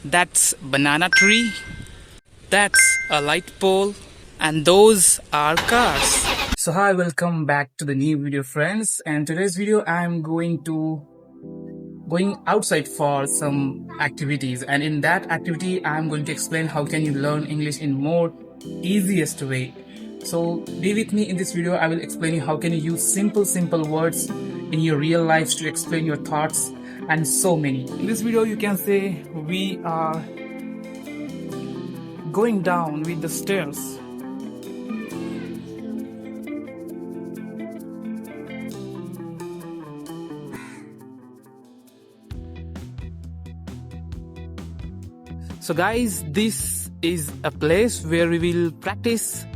That's banana tree. That's a light pole. And those are cars. So hi, welcome back to the new video, friends. And today's video I'm going outside for some activities, and in that activity I'm going to explain how can you learn English in more easiest way. So be with me in this video. I will explain you how can you use simple words in your real life to explain your thoughts and so many. In this video you can say we are going down with the stairs. So guys, this is a place where we will practice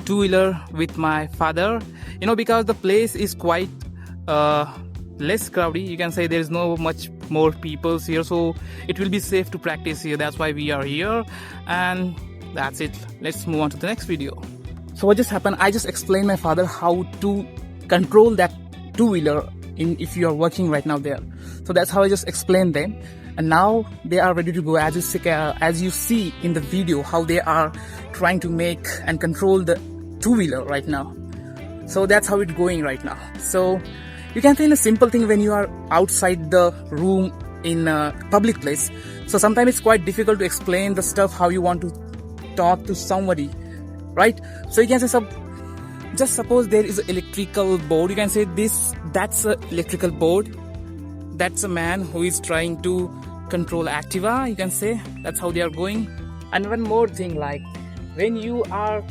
two-wheeler with my father. You know, because the place is quite less crowded. You can say there is no much more people here, so it will be safe to practice here. That's why we are here, and that's it. Let's move on to the next video. So what just happened, I just explained my father how to control that two-wheeler if you are working right now there. So that's how I just explained them. And now they are ready to go, as you see in the video how they are trying to make and control the two-wheeler right now. So that's how it's going right now. So you can say in a simple thing when you are outside the room in a public place. So sometimes it's quite difficult to explain the stuff how you want to talk to somebody, right? So you can say just suppose there is an electrical board. You can say that's an electrical board. That's a man who is trying to control Activa, you can say. That's how they are going. And one more thing, like when you are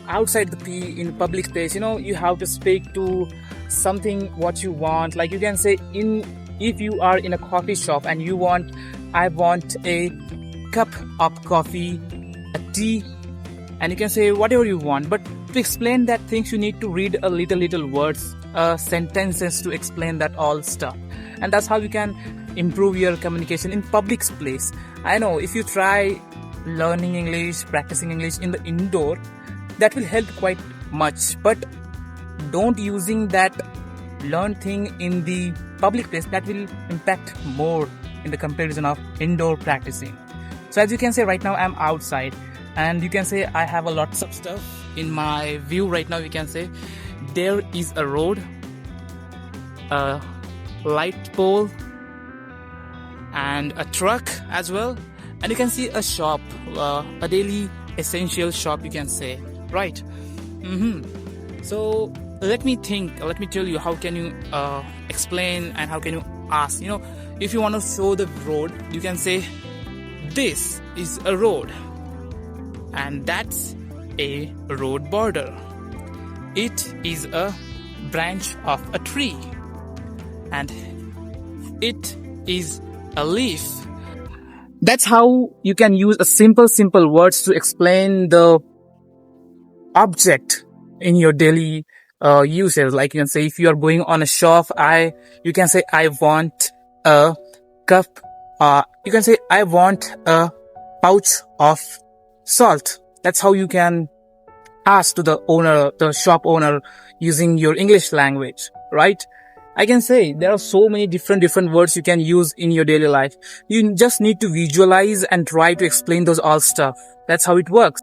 outside in public place, you know, you have to speak to something what you want. Like you can say if you are in a coffee shop and I want a cup of coffee, a tea, and you can say whatever you want. But to explain that things, you need to read a little words, sentences to explain that all stuff. And that's how you can improve your communication in public place. I know if you try learning English, practicing English in the indoor, that will help quite much. But don't using that learn thing in the public place. That will impact more in the comparison of indoor practicing. So as you can say right now I'm outside, and you can say I have a lots of stuff in my view right now. You can say there is a road, a light pole, and a truck as well, and you can see a shop, a daily essential shop, you can say, right? So let me tell you how can you explain and how can you ask. You know, if you want to show the road, you can say this is a road, and that's a road border. It is a branch of a tree, and it is a leaf. That's how you can use a simple words to explain the object in your daily usage. Like you can say if you are going on a shop, you can say I want a cup. You can say I want a pouch of salt. That's how you can ask to the shop owner using your English language, right? I can say there are so many different words you can use in your daily life. You just need to visualize and try to explain those all stuff. That's how it works.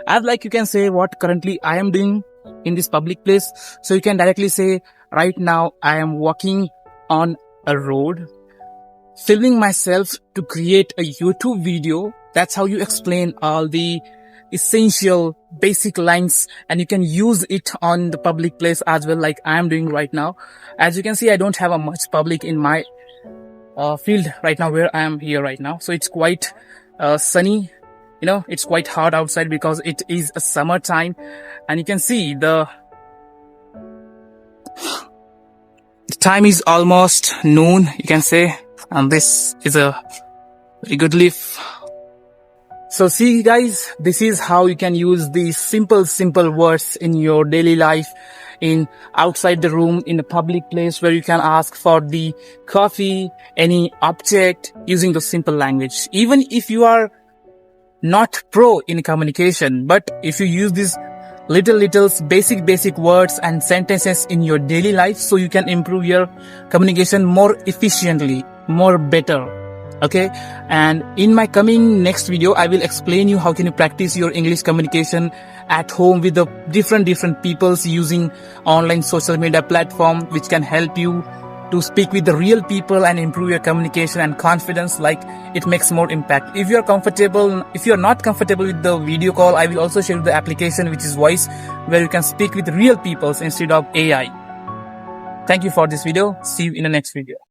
As like you can say what currently I am doing in this public place. So you can directly say right now I am walking on a road, filming myself to create a YouTube video. That's how you explain all the essential basic lines, and you can use it on the public place as well, like I am doing right now. As you can see, I don't have a much public in my field right now where I am here right now. So it's quite sunny. You know, it's quite hot outside because it is a summer time, and you can see the time is almost noon, you can say, and this is a very good leaf. So see guys, this is how you can use these simple words in your daily life, in outside the room, in a public place where you can ask for the coffee, any object, using the simple language. Even if you are not pro in communication, but if you use these little basic words and sentences in your daily life, so you can improve your communication more efficiently, more better. Okay, and in my coming next video I will explain you how can you practice your English communication at home with the different peoples using online social media platform, which can help you to speak with the real people and improve your communication and confidence. Like, it makes more impact. If you are not comfortable with the video call, I will also show you the application which is voice, where you can speak with real peoples instead of AI. Thank you for this video. See you in the next video.